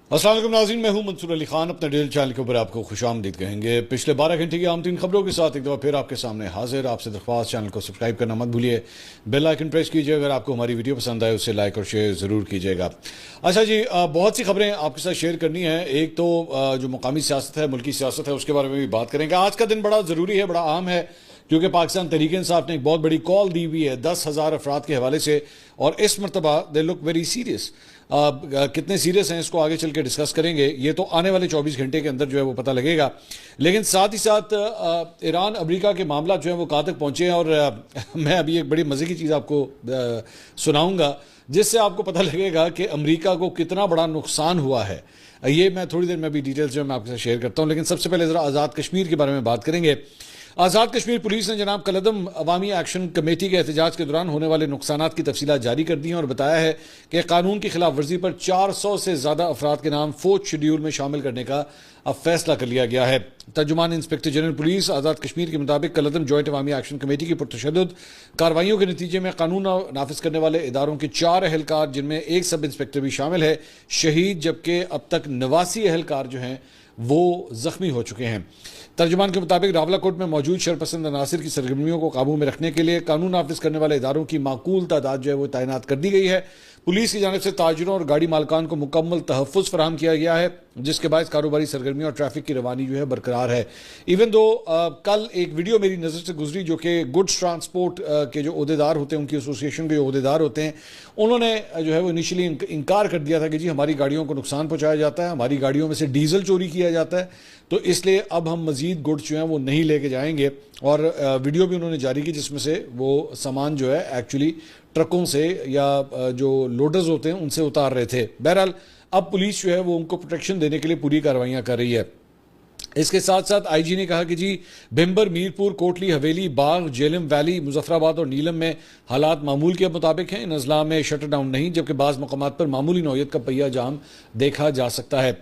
अस्सलाम वालेकुम नाज़रीन, मैं हूं मंसूर अली खान। अपने डेली चैनल के ऊपर आपको खुशामदीद कहेंगे। पिछले 12 घंटे की आम तीन खबरों के साथ एक दफ़ा फिर आपके सामने हाजिर। आपसे दरख्वास्त, चैनल को सब्सक्राइब करना मत भूलिए, बेल आइकन प्रेस कीजिए। अगर आपको हमारी वीडियो पसंद आए उसे लाइक और शेयर ज़रूर कीजिएगा। अच्छा जी, बहुत सी खबरें आपके साथ शेयर करनी है। एक तो जो मुकामी सियासत है, मुल्की सियासत है, उसके बारे में भी बात करेंगे। आज का दिन बड़ा ज़रूरी है, बड़ा अहम है, क्योंकि पाकिस्तान तहरीक इंसाफ ने एक बहुत बड़ी कॉल दी हुई है 10,000 अफराद के हवाले से, और इस मरतबा दे लुक वेरी सीरियस। कितने सीरियस हैं इसको आगे चल के डिस्कस करेंगे। ये तो आने वाले 24 घंटे के अंदर जो है वो पता लगेगा। लेकिन साथ ही साथ ईरान अमेरिका के मामला जो है वो कहाँ तक पहुंचे हैं, और मैं अभी एक बड़ी मज़े की चीज़ आपको सुनाऊंगा जिससे आपको पता लगेगा कि अमेरिका को कितना बड़ा नुकसान हुआ है। ये मैं थोड़ी देर में अभी डिटेल्स जो है मैं आपके साथ शेयर करता हूँ। लेकिन सबसे पहले ज़रा आज़ाद कश्मीर के बारे में बात करेंगे। आज़ाद कश्मीर पुलिस ने जनाब कलदम अवामी एक्शन कमेटी के एहतजाज के दौरान होने वाले नुकसानात की तफसीलात जारी कर दी हैं और बताया है कि कानून की खिलाफ वर्जी पर 400 से ज़्यादा अफराद के नाम 4th शेड्यूल में शामिल करने का अब फैसला कर लिया गया है। तर्जुमान inspector general police Azad Kashmir के मुताबिक कलदम जॉइंट अवामी एक्शन कमेटी की पुरतशद्दुद कार्रवाइयों के नतीजे में कानून नाफिज करने वाले इदारों के 4 अहलकार, जिनमें एक सब इंस्पेक्टर भी शामिल है, शहीद, जबकि अब तक 89 अहलकार जो हैं वो जख्मी हो चुके हैं। तर्जुमान के मुताबिक रावलाकोट में मौजूद शरपसंद अनासिर की सरगर्मियों को काबू में रखने के लिए कानून नाफिज करने वाले इदारों की माकूल तादाद जो है वो तैनात कर दी गई है। पुलिस की जानिब से ताजरों और गाड़ी मालकान को मुकम्मल तहफ़्फ़ुज़ फराहम किया गया है, जिसके बाद कारोबारी सरगर्मियों और ट्रैफिक की रवानी जो है बरकरार है। इवन दो कल एक वीडियो मेरी नज़र से गुजरी जो कि गुड्स ट्रांसपोर्ट के जो अहदेदार होते हैं, उनकी एसोसिएशन के जो अहदेदार होते हैं, उन्होंने जो है वो इनिशियली इनकार कर दिया था कि जी हमारी गाड़ियों को नुकसान पहुँचाया जाता है, हमारी गाड़ियों में से डीजल चोरी किया जाता है, तो इसलिए अब हम मज़ीद गुड्स जो हैं वो नहीं लेके जाएंगे। और वीडियो भी उन्होंने जारी की जिसमें से वो सामान जो है एक्चुअली ट्रकों से या जो लोडर्स होते हैं उनसे उतार रहे थे। बहरहाल अब पुलिस जो है वो उनको प्रोटेक्शन देने के लिए पूरी कार्रवाइयाँ कर रही है। इसके साथ साथ आईजी ने कहा कि जी भिम्बर, मीरपुर, कोटली हवेली, बाग, जेलम वैली, मुजफ्फराबाद और नीलम में हालात मामूल के मुताबिक हैं। इन अजला में शटर डाउन नहीं, जबकि बाज़ मकामात पर मामूली नौयत का पहिया जाम देखा जा सकता है।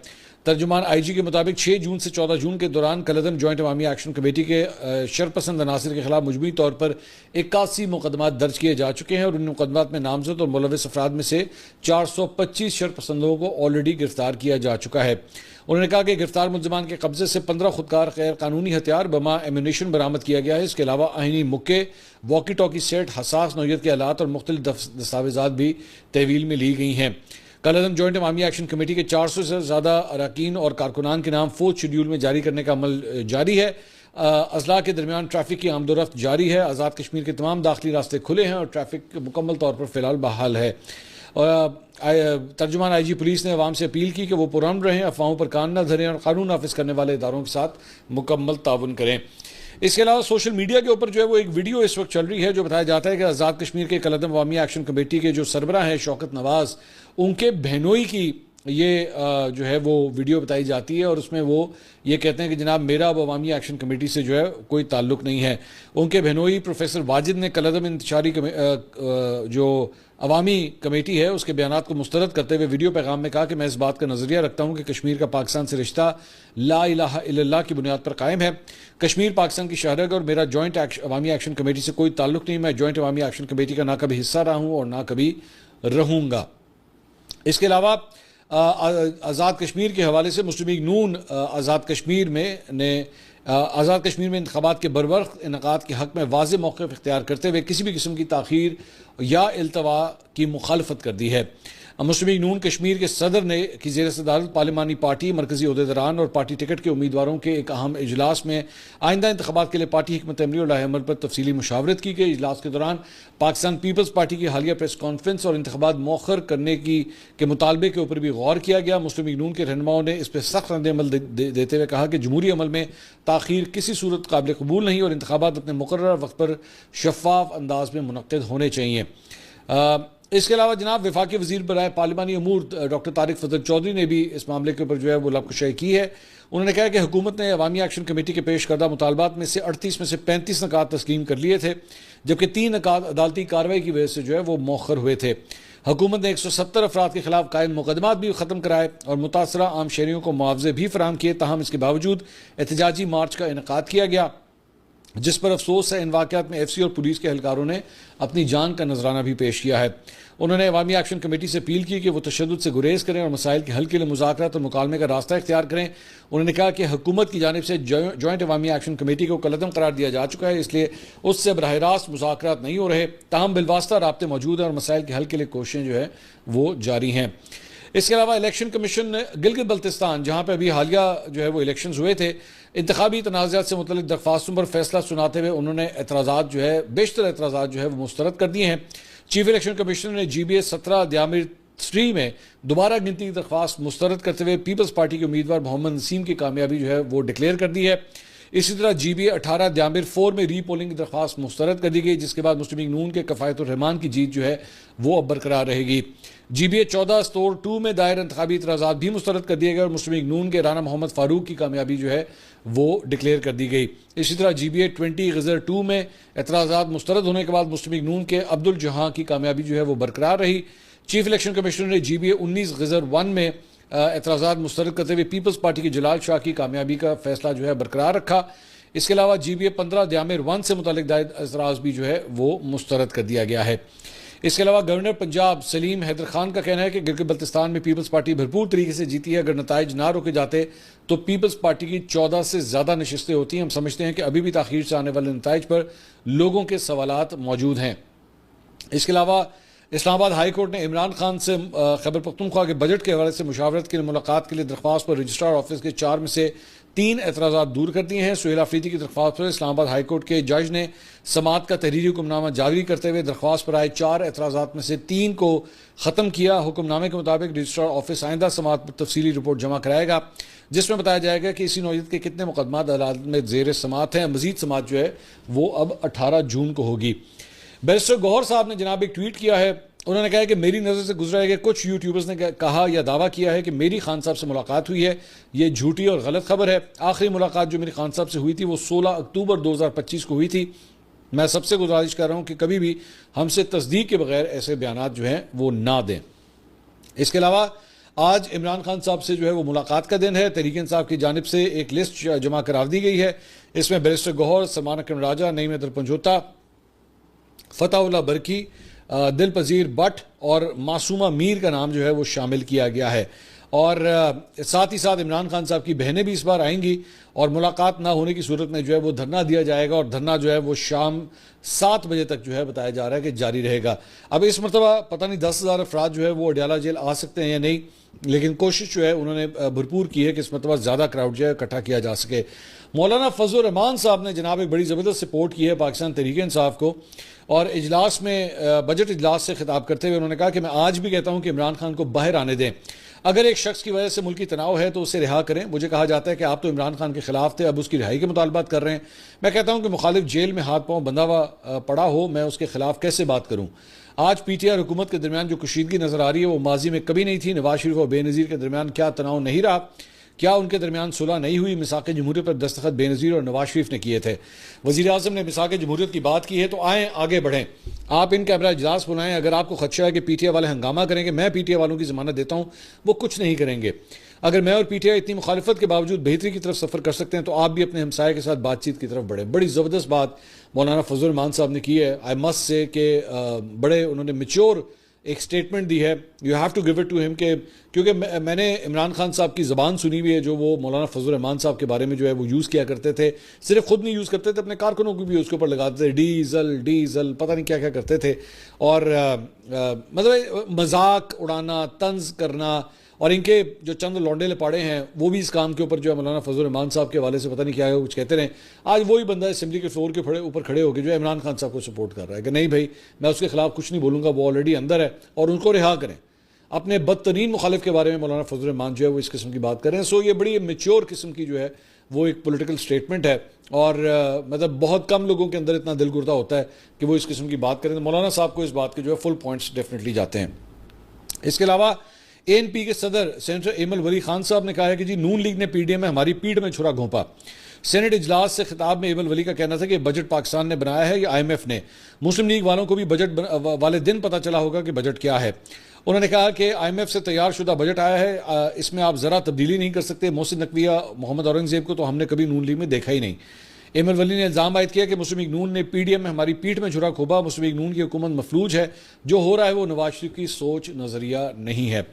तर्जुमान आईजी के मुताबिक 6 जून से 14 जून के दौरान कलदम जॉइंट अवामी एक्शन कमेटी के शरपसंद अनासिर के खिलाफ मजमूई तौर पर 81 मुकदमात दर्ज किए जा चुके हैं, और इन मुकदमात में नामजद और मुलविस अफराद में से 425 शरपसंदों को ऑलरेडी गिरफ्तार किया जा चुका है। उन्होंने कहा कि गिरफ्तार मुलजमान के कब्जे से 15 खुदकार गैर कानूनी हथियार, बमा, एम्यूनेशन बरामद किया गया है। इसके अलावा आइनी मुक्के, वॉकी टॉकी सेट, हसास नौयत के आलात और मुख्तलिफ दस्तावेजात भी तहवील में ली गई हैं। कलदम जॉइंट अवामी एक्शन कमेटी के 400 से ज़्यादा अरकान और कारकुनान के नाम 4th शेड्यूल में जारी करने का अमल जारी है। अजला के दरमियान ट्रैफिक की आमदोरफ्त जारी है। आज़ाद कश्मीर के तमाम दाखिली रास्ते खुले हैं और ट्रैफिक मुकम्मल तौर पर फिलहाल बहाल है। तर्जुमान आईजी पुलिस ने अवाम से अपील की कि वो पुरअमन रहें, अफवाहों पर कान न धरें और कानून नाफिज करने वाले इदारों के साथ मुकम्मल ताउन करें। इसके अलावा सोशल मीडिया के ऊपर जो है वो एक वीडियो इस वक्त चल रही है जो बताया जाता है कि आज़ाद कश्मीर के कलदम अवामी एक्शन कमेटी के जो सरबराह हैं शौकत नवाज, उनके बहनोई की ये जो है वो वीडियो बताई जाती है, और उसमें वो ये कहते हैं कि जनाब मेरा अब अवामी एक्शन कमेटी से जो है कोई ताल्लुक़ नहीं है। उनके बहनोई प्रोफेसर वाजिद ने कलदम इंतशारी जो अवामी कमेटी है उसके बयानात को मुस्तरद करते हुए वीडियो पैगाम में कहा कि मैं इस बात का नज़रिया रखता हूँ कि कश्मीर का पाकिस्तान से रिश्ता ला इलाहा इल्लल्लाह की बुनियाद पर कायम है। कश्मीर पाकिस्तान की शहरग और मेरा जॉइंट अवामी एक्शन कमेटी से कोई ताल्लुक़ नहीं। मैं जॉइंट अवामी एक्शन कमेटी का ना कभी हिस्सा रहा हूँ और ना कभी रहूँगा। इसके अलावा आज़ाद कश्मीर के हवाले से मुस्लिम लीग नून आज़ाद कश्मीर में इंतखाबात के बरवक्त इनकाद के हक़ में वाज़ेह मौक़िफ़ इख्तियार करते हुए किसी भी किस्म की ताख़ीर या इल्तवा की मुखालफत कर दी है। मुस्लिम लीग नून कश्मीर के सदर ने की ज़ेर सदारत पार्लिमानी पार्टी, मरकज़ी अहदेदारान और पार्टी टिकट के उम्मीदवारों के एक अहम इजलास में आइंदा इंतखाबात के लिए पार्टी हिकमत अमली और लाहे अमल पर तफसीली मुशावरत की गई। इजलास के दौरान पाकिस्तान पीपल्स पार्टी की हालिया प्रेस कॉन्फ्रेंस और इंतखाबात मौखर करने के मुतालबे के ऊपर भी गौर किया गया। मुस्लिम लीग नून के रहनुमाओं ने इस पर सख्त रद्द-ए-अमल देते हुए कहा कि जमहूरी अमल में ताख़ीर किसी सूरत काबिल कबूल नहीं और इंतखाबात अपने मुकर्रर वक्त पर शफाफ अंदाज में मुनक्किद होने चाहिए। इसके अलावा जनाब वफाकी वज़ीर बराए पार्लिमानी अमूर डॉक्टर तारिक फजल चौधरी ने भी इस मामले के ऊपर जो है वो लबकुशाई की है। उन्होंने कहा कि हुकूमत ने अवामी एक्शन कमेटी के पेश करदा मुतालबात में से 38 में से 35 नकात तस्लीम कर लिए थे, जबकि 3 नकात अदालती कार्रवाई की वजह से जो है वो मौखर हुए थे। हुकूमत ने 170 अफराद के खिलाफ कायम मुकदमात भी ख़त्म कराए और मुतासरा आम शहरियों को मुआवजे भी फराहम किए। ताहम इसके बावजूद एहतजाजी मार्च का इनकाद किया गया। जिस पर अफसोस है इन वाक़यात में एफसी और पुलिस के एहलकारों ने अपनी जान का नजराना भी पेश किया है। उन्होंने अवामी एक्शन कमेटी से अपील की कि वो तशद्दुद से गुरेज करें और मसाइल के हल के लिए मुज़ाकरात और मुकालमे का रास्ता इख्तियार करें। उन्होंने कहा कि हुकूमत की जानिब से जॉइंट अवामी एक्शन कमेटी को कलअदम करार दिया जा चुका है, इसलिए उससे बराह रास्त मुज़ाकरात नहीं हो रहे। ताहम बिलवास्ता राब्ते मौजूद हैं और मसाइल के हल के लिए कोशिशें जो है वो जारी हैं। इसके अलावा इलेक्शन कमीशन ने गिलगित बल्तिस्तान, जहाँ पर अभी हालिया जो है वो इलेक्शन हुए थे, इंतखाबी तनाज़ात से मुतल्लिक़ दरख्वास्तों पर फैसला सुनाते हुए उन्होंने एतराज़ात जो है बेशतर एतराज़ात जो है वो मुस्तरद कर दिए हैं। चीफ इलेक्शन कमिश्नर ने GBA 17 दयामिर 3 में दोबारा गिनती की दरख्वास्त मुस्तरद करते हुए पीपल्स पार्टी के उम्मीदवार मोहम्मद नसीम की कामयाबी जो है वो डिक्लेयर कर दी है। इसी तरह GBA 18 दयामिर 4 में रीपोलिंग की दरख्वास्त मुस्तरद कर दी गई, जिसके बाद मुस्लिम लीग नून के कफ़ायतुर रहमान की जीत जो है वो अब बरकरार रहेगी। GBA 14 स्टोर 2 में दायर इंतखाबी इतराज़ात भी मुस्तरद कर दिए गए और मुस्लिम लीग नून के राना मोहम्मद फारूक की कामयाबी जो है वो डिक्लेयर कर दी गई। इसी तरह GBA 20 गज़र 2 में एतराज़ात मुस्तरद होने के बाद मुस्लिम लीग नून के अब्दुल जहां की कामयाबी जो है वो बरकरार रही। चीफ इलेक्शन कमिश्नर ने GBA 19 गज़र 1 में एतराज़ात मुस्तरद करते हुए पीपल्स पार्टी के जलाल शाह की कामयाबी का फैसला जो है बरकरार रखा। इसके अलावा GBA 15 दयामिर 1 से मुतालिक दायर एतराज़ भी जो है वो मुस्तरद कर दिया गया है। इसके अलावा गवर्नर पंजाब सलीम हैदर खान का कहना है कि गिलगित बल्तिस्तान में पीपल्स पार्टी भरपूर तरीके से जीती है। अगर नताइज ना रोके जाते तो पीपल्स पार्टी की 14 से ज़्यादा नशिस्तें होती हैं। हम समझते हैं कि अभी भी ताख़ीर से आने वाले नताइज पर लोगों के सवालात मौजूद हैं। इसके अलावा इस्लामाबाद हाई कोर्ट ने इमरान खान से खैबर पख्तूनख्वा के बजट के हवाले से मुशावरत के लिए मुलाकात के लिए दरख्वास्त पर रजिस्ट्रार ऑफिस के 4 में से 3 एतराज़ात दूर कर दिए हैं। सुहेल अफरीदी की दरख्वास्त पर इस्लामाबाद हाई कोर्ट के जज ने समात का तहरीरी हुक्मनामा जारी करते हुए दरख्वास्त पर आए 4 एतराज़ात में से 3 को ख़त्म किया। हुक्मनामे के मुताबिक रजिस्ट्रार ऑफिस आइंदा समात पर तफसीली रिपोर्ट जमा कराएगा, जिसमें बताया जाएगा कि इसी नौयत के कितने मुकदमात अदालत में ज़ेर समात हैं। मजीद समात जो है वो अब 18 जून को होगी। बैरिस्टर गौहर साहब ने जनाब एक ट्वीट किया है। उन्होंने कहा कि मेरी नज़र से गुजरा है कि कुछ यूट्यूबर्स ने कहा या दावा किया है कि मेरी खान साहब से मुलाकात हुई है। ये झूठी और गलत खबर है। आखिरी मुलाकात जो मेरी खान साहब से हुई थी वो 16 अक्टूबर 2025 को हुई थी। मैं सबसे गुजारिश कर रहा हूँ कि कभी भी हमसे तस्दीक के बगैर ऐसे बयानात जो हैं वो ना दें। इसके अलावा आज इमरान खान साहब से जो है वो मुलाकात का दिन है। तहरीक इंसाफ की जानिब से एक लिस्ट जमा करार दी गई है। इसमें बैरिस्टर गौहर, सलमान अकरम राजा, नईम हैदर पंजोता, फताउल्लाह बरकी, दिल पजीर बट और मासूमा मीर का नाम जो है वो शामिल किया गया है। और साथ ही साथ इमरान खान साहब की बहनें भी इस बार आएंगी और मुलाकात ना होने की सूरत में जो है वो धरना दिया जाएगा और धरना जो है वो शाम 7 बजे तक जो है बताया जा रहा है कि जारी रहेगा। अब इस मरतबा पता नहीं 10,000 अफराद जो है वो अडयाला जेल आ सकते हैं या नहीं, लेकिन कोशिश जो है उन्होंने भरपूर की है कि इस मरतबा ज़्यादा क्राउड जो है इकट्ठा किया जा सके। मौलाना फजल रहमान साहब ने जनाब एक बड़ी ज़बरदस्त सपोर्ट की है पाकिस्तान तहरीक इंसाफ को और इजलास में बजट इजलास से खिताब करते हुए उन्होंने कहा कि मैं आज भी कहता हूं कि इमरान खान को बाहर आने दें। अगर एक शख्स की वजह से मुल्की तनाव है तो उसे रिहा करें। मुझे कहा जाता है कि आप तो इमरान खान के खिलाफ थे, अब उसकी रिहाई के मुतालबात कर रहे हैं। मैं कहता हूं कि मुखालिफ जेल में हाथ पांव बंधा हुआ पड़ा हो, मैं उसके खिलाफ कैसे बात करूं। आज PTI हुकूमत के दरमियान जो कशीदगी नजर आ रही है वो माजी में कभी नहीं थी। नवाज शरीफ और बेनज़ीर के दरमियान क्या तनाव नहीं रहा, क्या उनके दरमियान सुलह नहीं हुई। मिसाक जमहूरियत पर दस्तखत बेनज़ीर और नवाज शरीफ ने किए थे। वज़ीर आज़म ने मिसाक जमहूरियत की बात की है तो आएँ आगे बढ़ें। आप इन कैमरा इजलास बुलाएं। अगर आपको खदशा है कि PTI वाले हंगामा करेंगे, मैं PTI वालों की ज़मानत देता हूँ वो कुछ नहीं करेंगे। अगर मैं और PTI इतनी मुखालिफत के बावजूद बेहतरी की तरफ सफ़र कर सकते हैं तो आप भी अपने हमसाये के साथ बातचीत की तरफ बढ़ें। बड़ी ज़बरदस्त बात मौलाना फजल रहमान साहब ने की है। आई मस्ट से कि बड़े उन्होंने मेच्योर एक स्टेटमेंट दी है। You have to give it to him के क्योंकि मैंने इमरान खान साहब की ज़बान सुनी हुई है जो वो मौलाना फजल रहमान साहब के बारे में जो है वो यूज़ किया करते थे। सिर्फ खुद नहीं यूज़ करते थे, अपने कारकुनों को भी उसके ऊपर लगाते थे, डीजल डीजल पता नहीं क्या क्या करते थे। और मतलब मजाक उड़ाना, तंज करना, और इनके जो चंद लौंडे लपाड़े हैं वो भी इस काम के ऊपर जो है मौलाना फजल रहमान साहब के हवाले से पता नहीं क्या है कुछ कहते रहे। आज वही बंदा असेंबली के फ्लोर के ऊपर खड़े होकर जो है इमरान खान साहब को सपोर्ट कर रहा है कि नहीं भाई मैं उसके खिलाफ कुछ नहीं बोलूँगा, वो ऑलरेडी अंदर है और उनको रिहा करें। अपने बदतरीन मुखालिफ के बारे में मौलाना फजल रहमान जो है वो इस किस्म की बात कर रहे हैं। सो ये बड़ी मेच्योर किस्म की जो है वो एक पॉलिटिकल स्टेटमेंट है और मतलब बहुत कम लोगों के अंदर इतना दिल गुर्दा होता है कि वो इस किस्म की बात करें। तो मौलाना साहब को इस बात के जो है फुल पॉइंट्स डेफिनेटली जाते हैं। इसके अलावा ANP के सदर सेनेटर एमल वली खान साहब ने कहा है कि जी नून लीग ने PDM में हमारी पीठ में छुरा घोंपा। सेनेट इजलास से खिताब में एमल वली का कहना था कि बजट पाकिस्तान ने बनाया है या IMF ने। मुस्लिम लीग वालों को भी बजट वाले दिन पता चला होगा कि बजट क्या है। उन्होंने कहा कि IMF से तैयार शुदा बजट आया है, इसमें आप ज़रा तब्दीली नहीं कर सकते। मोहसिन नकविया, मोहम्मद औरंगजेब को तो हमने कभी नून लीग में देखा ही नहीं। एमएल वली ने इल्ज़ाम आयद किया कि मुस्लिम लीग नून ने पीडीएम में हमारी पीठ में छुरा खोबा, मुस्लिम लीग नून की हुकूमत मफलूज है, जो हो रहा है वो नवाज शरीफ की सोच नज़रिया नहीं है।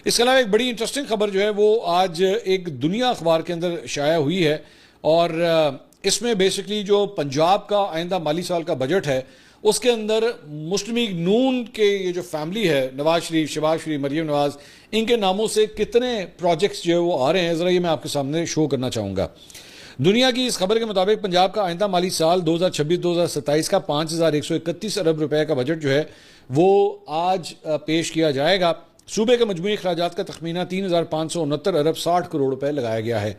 इसके अलावा एक बड़ी इंटरेस्टिंग खबर जो है वो आज एक दुनिया अखबार के अंदर शाया हुई है, और इसमें बेसिकली जो पंजाब का आइंदा माली साल का बजट है उसके अंदर मुस्लिम लीग नून के ये जो फैमिली है, नवाज शरीफ, शहबाज शरीफ, मरीम नवाज, इनके नामों से कितने प्रोजेक्ट्स जो है वो आ रहे हैं, ज़रा ये मैं आपके सामने शो करना चाहूँगा। दुनिया की इस खबर के मुताबिक पंजाब का आइंदा माली साल 2026-2027 का 5,131 अरब रुपए का बजट जो है वो आज पेश किया जाएगा। सूबे के मजमूई अखराजात का तखमीना 3,569 अरब 60 करोड़ रुपए लगाया गया है।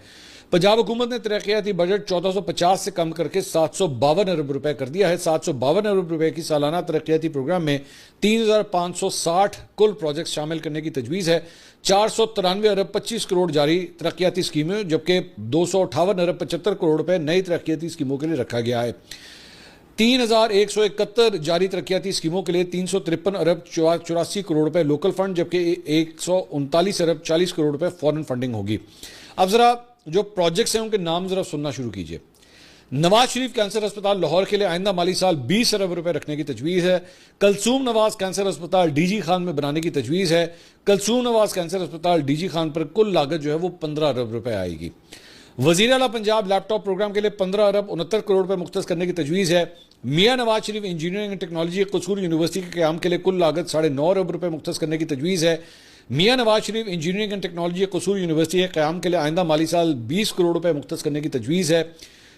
पंजाब हुकूमत ने तरक्याती बजट 1450 से कम करके 752 अरब रुपए कर दिया है। 752 अरब रुपए की सालाना तरक्याती प्रोग्राम में 3,560 कुल प्रोजेक्ट शामिल करने की तजवीज़ है। 493 अरब 25 करोड़ जारी तरक्याती स्कीमें, जबकि 258 अरब 75 करोड़ रुपए नई तरक्याती स्कीमों के लिए रखा गया है। 3,171 जारी तरक्याती स्कीमों के लिए 353 अरब 84 करोड़ रुपए लोकल फंड, जबकि 139 अरब 40 करोड़ रुपए फॉरेन फंडिंग होगी। अब जरा जो प्रोजेक्ट्स हैं उनके नाम जरा सुनना शुरू कीजिए। नवाज शरीफ कैंसर अस्पताल लाहौर के लिए आइंदा माली साल 20 अरब रुपए रखने की तजवीज़ है। कलसूम नवाज कैंसर अस्पताल डीजी खान में बनाने की तजवीज़ है। कलसूम नवाज कैंसर अस्पताल डीजी खान पर कुल लागत जो है वो 15 अरब रुपए आएगी। वज़ीर आला पंजाब लैपटॉप प्रोग्राम के लिए 15 अरब 69 करोड़ रुपए मुख्तस करने की तजवीज़ है। मियाँ Nawaz Sharif engineering and technology कसूर यूनिवर्सिटी के क़याम के लिए कुल लागत 9.5 अरब रुपए मुख्तस करने की तजवीज़ है। मियाँ Nawaz Sharif engineering and technology कसूर यूनिवर्सिटी के क़याम के लिए आइंदा माली साल 20 करोड़ रुपए मुख्तस करने की तजवीज़ है।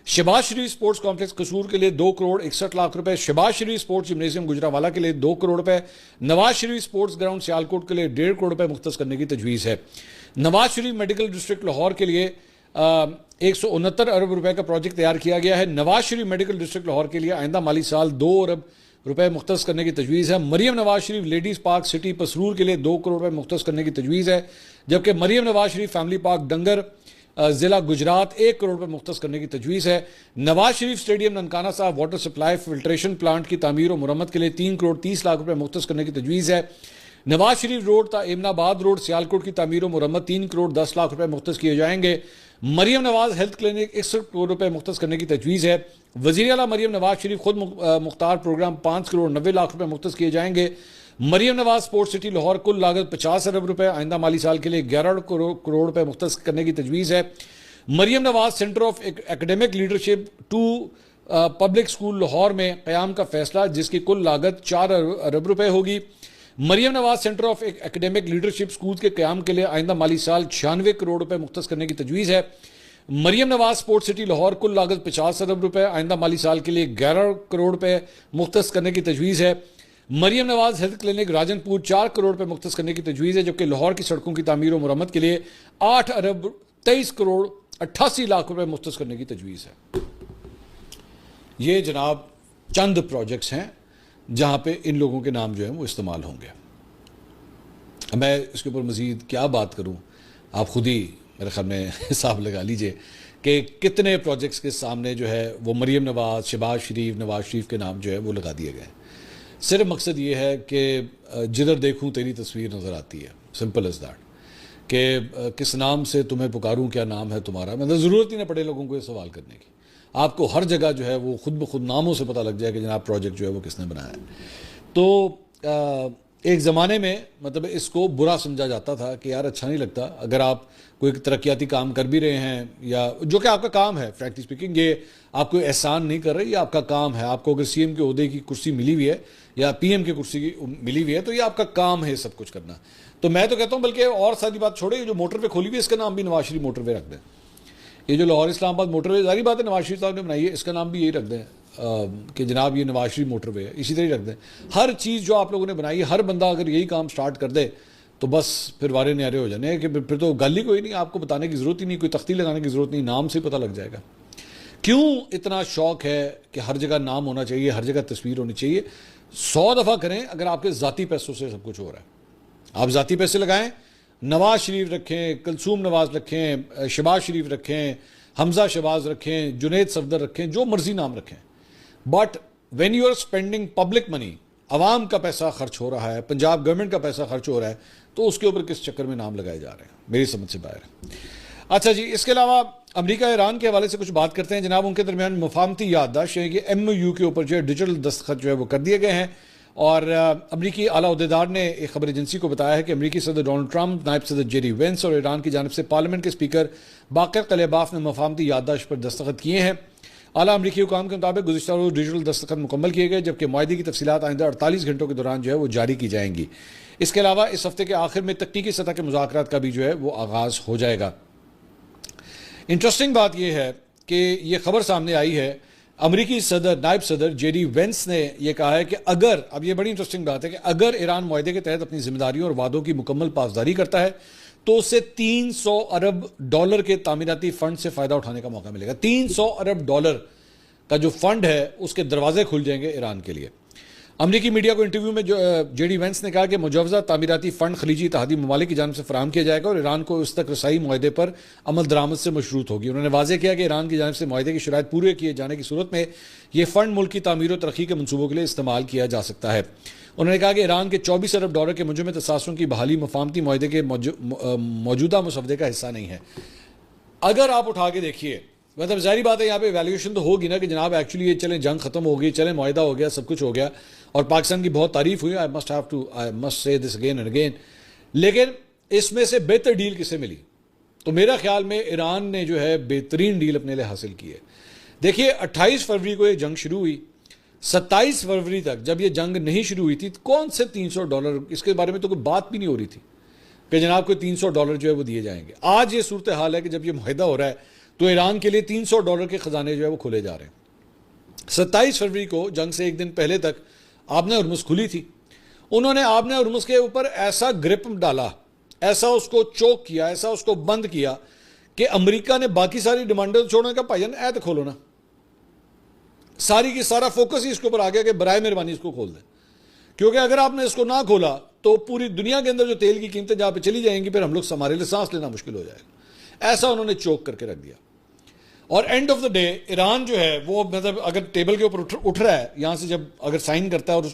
शहबाज शरीफ स्पोर्ट्स कॉम्प्लेक्स कसूर के लिए 2 करोड़ 61 लाख रुपए, शहबाज शरीफ स्पोर्ट्स जिम्नेजियम गुजरावाला के लिए 2 करोड़ रुपए, नवाज शरीफ स्पोर्ट्स ग्राउंड सियालकोट के लिए 1.5 करोड़ रुपए मुख्तस करने की तजवीज़ है। नवाज शरीफ मेडिकल डिस्ट्रिक्ट लाहौर के लिए 169 अरब रुपए का प्रोजेक्ट तैयार किया गया है। नवाज शरीफ मेडिकल डिस्ट्रिक्ट लाहौर के लिए आइंदा माली साल 2 अरब रुपए मुख्तस करने की तजवीज़ है। Maryam Nawaz Sharif ladies park city Pasrur के लिए 2 करोड़ रुपए मुख्तस करने की तजवीज़ है, जबकि मरीम नवाज शरीफ फैमिली पार्क डंगर ज़िला गुजरात 1 करोड़ रुपए मुख्तस करने की तजवीज़ है। नवाज शरीफ स्टेडियम ननकाना साहब वाटर सप्लाई फिल्ट्रेशन प्लांट की तामीर और मुरम्मत के लिए 3 करोड़ 30 लाख रुपए मुख्तस करने की तजवीज़ है। नवाज शरीफ रोड ता एमनाबाद रोड सियालकोट की तामीर और मुरम्मत 3 करोड़ 10 लाख रुपए मुख्तस किए जाएंगे। मरीम नवाज हेल्थ क्लिनिक 61 करोड़ रुपए मुख्तस करने की तजवीज़ है। वज़ीर आला मरीम नवाज शरीफ खुद मुख्तार प्रोग्राम 5 करोड़ 90 लाख रुपए मुख्तस किए जाएंगे। मरीम नवाज स्पोर्ट्स सिटी लाहौर कुल लागत 50 अरब रुपए आइंदा माली साल के लिए 11 करोड़ रुपए मुख्तस करने की तजवीज़ है। Maryam Nawaz centre of academic leadership 2 public school Lahore में क़याम का फैसला, जिसकी कुल लागत 4 अरब रुपए होगी। Maryam Nawaz centre of academic leadership school के क़याम के लिए आइंदा माली साल 96 करोड़ रुपए मुख्तस करने की तजवीज़ है। मरीम नवाज स्पोर्ट्स सिटी लाहौर कुल लागत 50 अरब रुपए आइंदा माली साल के लिए 11 करोड़ रुपए मुख्तस करने की तजवीज़ है। मरीम नवाज हेल्थ क्लिनिक राजनपुर 4 करोड़ रुपए मुख्तस करने की तजवीज़ है, जबकि लाहौर की सड़कों की तामीर और मुरम्मत के लिए 8 अरब 23 करोड़ 88 लाख रुपए मुख्तस करने की तजवीज़ है। ये जनाब चंद प्रोजेक्ट्स हैं जहाँ पे इन लोगों के नाम जो है वो इस्तेमाल होंगे। मैं इसके ऊपर मज़ीद क्या बात करूँ, आप खुद ही मेरे ख्याल में हिसाब लगा लीजिए कि कितने प्रोजेक्ट्स के सामने जो है वो मरीम नवाज, शहबाज शरीफ, नवाज शरीफ के नाम जो है वो लगा दिए गए। सिर्फ मकसद ये है कि जिधर देखूँ तेरी तस्वीर नज़र आती है, सिंपल एज दैट, कि किस नाम से तुम्हें पुकारूँ, क्या नाम है तुम्हारा। मतलब ज़रूरत ही ना पड़े लोगों को ये सवाल करने की, आपको हर जगह जो है वो खुद ब खुद नामों से पता लग जाए कि जनाब प्रोजेक्ट जो है वो किसने बनाया है। तो एक ज़माने में मतलब इसको बुरा समझा जाता था कि यार अच्छा नहीं लगता अगर आप कोई तरक्याती काम कर भी रहे हैं, या जो कि आपका काम है, फ्रैंकली स्पीकिंग ये आप कोई एहसान नहीं कर रहे, ये आपका काम है। आपको अगर सीएम के ओहदे की कुर्सी मिली हुई है या पीएम की कुर्सी की मिली हुई है तो ये आपका काम है सब कुछ करना। तो मैं तो कहता हूँ बल्कि और सारी बात छोड़े, जो मोटरवे खोली हुई है इसका नाम भी नवाज शरीफ मोटरवे रख दें। ये जो लाहौर इस्लामाबाद मोटरवे, सारी बात है नवाज शरीफ साहब ने बनाई है, इसका नाम भी यही रख दें कि जनाब ये नवाज शरीफ मोटरवे है, इसी तरह रख दें। हर चीज़ जो आप लोगों ने बनाई है, हर बंदा अगर यही काम स्टार्ट कर दे तो बस फिर वारे न्यारे हो जाने कि फिर तो गल ही कोई नहीं, आपको बताने की ज़रूरत ही नहीं, कोई तख्ती लगाने की ज़रूरत नहीं, नाम से पता लग जाएगा। क्यों इतना शौक है कि हर जगह नाम होना चाहिए, हर जगह तस्वीर होनी चाहिए। 100 दफ़ा करें अगर आपके ज़ाती पैसों से सब कुछ हो रहा है, आप ज़ाती पैसे लगाएं, नवाज शरीफ रखें, कलसूम नवाज रखें, शहबाज शरीफ रखें, हमजा शहबाज रखें, जुनेद सफदर रखें, जो मर्जी नाम रखें, but when you are spending public money, आवाम का पैसा खर्च हो रहा है, पंजाब गवर्नमेंट का पैसा खर्च हो रहा है, तो उसके ऊपर किस चक्कर में नाम लगाए जा रहे हैं, मेरी समझ से बाहर है। अच्छा जी, इसके अलावा अमेरिका ईरान के हवाले से कुछ बात करते हैं जनाब। उनके दरमियान मुफाहमती याददाश्त के MOU के ऊपर जो है डिजिटल दस्तखत जो है वो कर दिए गए हैं। और अमरीकी आला अहदेदार ने एक खबर एजेंसी को बताया है कि अमरीकी सदर डोनाल्ड ट्रंप, नायब सदर जेडी वेंस और ईरान की जानिब से पार्लियामेंट के स्पीकर बाकर कलेबाफ ने मुफाहमती याददाश्त पर दस्तखत किए हैं। आला अमरीकी हुकाम के मुताबिक गुज़िश्ता रोज़ डिजिटल दस्तखत मुकम्मल किए गए, जबकि मुआहदे की तफसीलात आइंदा 48 घंटों के दौरान जो है वो जारी की जाएंगी। इसके अलावा इस हफ्ते के आखिर में तकनीकी सतह के मुज़ाकरात का भी जो है वो आगाज़ हो जाएगा। इंटरेस्टिंग बात यह है कि यह खबर सामने आई है, अमरीकी सदर नायब सदर जेडी वेंस ने यह कहा है कि अगर, अब यह बड़ी इंटरेस्टिंग बात है कि अगर ईरान मुआहदे के तहत अपनी जिम्मेदारियों और वादों की मुकम्मल पासदारी करता है तो उसे $300 अरब के तामीराती फंड से फ़ायदा उठाने का मौका मिलेगा। $300 अरब का जो फंड है उसके दरवाजे खुल जाएंगे ईरान के लिए। अमरीकी मीडिया को इंटरव्यू में जो जेडी वेंस ने कहा कि मुजवजा तामीराती फ़ंड खलीजी इत्तेहादी ममालिक की जानिब से फराहम किया जाएगा और ईरान को उस तक रसाई मुआहदे पर अमल दरामद से मशरूत होगी। उन्होंने वाज़ेह किया कि ईरान की जानिब से मुआहदे की शराइत पूरे किए जाने की सूरत में यह फ़ंड मुल्क की तामीर और तरक्की के मनसूबों के लिए इस्तेमाल किया जा सकता है। उन्होंने कहा कि ईरान के $24 अरब के मुंजम तसासुरों की बहाली मुफाहमती मुआहदे के मौजूदा मुसवदे का हिस्सा नहीं है। अगर आप उठा के देखिए, मतलब जाहिर बात है यहाँ पे वैल्यूएशन तो होगी ना कि जनाब एक्चुअली ये चलें जंग खत्म हो गई, चलें मुआहदा हो गया, सब कुछ हो गया और पाकिस्तान की बहुत तारीफ हुई। I must say this again and again. लेकिन इसमें से बेहतर डील किसे मिली? तो मेरा ख्याल में ईरान ने जो है बेहतरीन डील अपने लिए हासिल की है। देखिए 28 फरवरी को ये जंग शुरू हुई, 27 फरवरी तक जब ये जंग नहीं शुरू हुई थी, कौन से $300, इसके बारे में तो कोई बात भी नहीं हो रही थी कि जनाब कोई $300 जो है वो दिए जाएंगे। आज ये सूरत हाल है कि जब ये मुआहदा हो रहा है तो ईरान के लिए $300 के खजाने जो है वो खोले जा रहे हैं। 27 फरवरी को जंग से एक दिन पहले तक आबने हर्मुज़ खुली थी। उन्होंने आबने हर्मुज़ के ऊपर ऐसा ग्रिप डाला, ऐसा उसको चोक किया, ऐसा उसको बंद किया कि अमेरिका ने बाकी सारी डिमांडें छोड़ने का, भाईजान ऐ तो खोलो ना, सारी की सारा फोकस ही इसके ऊपर आ गया कि बराए मेहरबानी इसको खोल दें, क्योंकि अगर आपने इसको ना खोला तो पूरी दुनिया के अंदर जो तेल की कीमतें जहां पे चली जाएंगी फिर हम लोग हमारे लिए सांस लेना मुश्किल हो जाएगा। ऐसा उन्होंने चोक करके रख दिया। और end of the day Iran जो है वो, मतलब अगर टेबल के ऊपर उठ रहा है, यहां से जब अगर साइन करता है और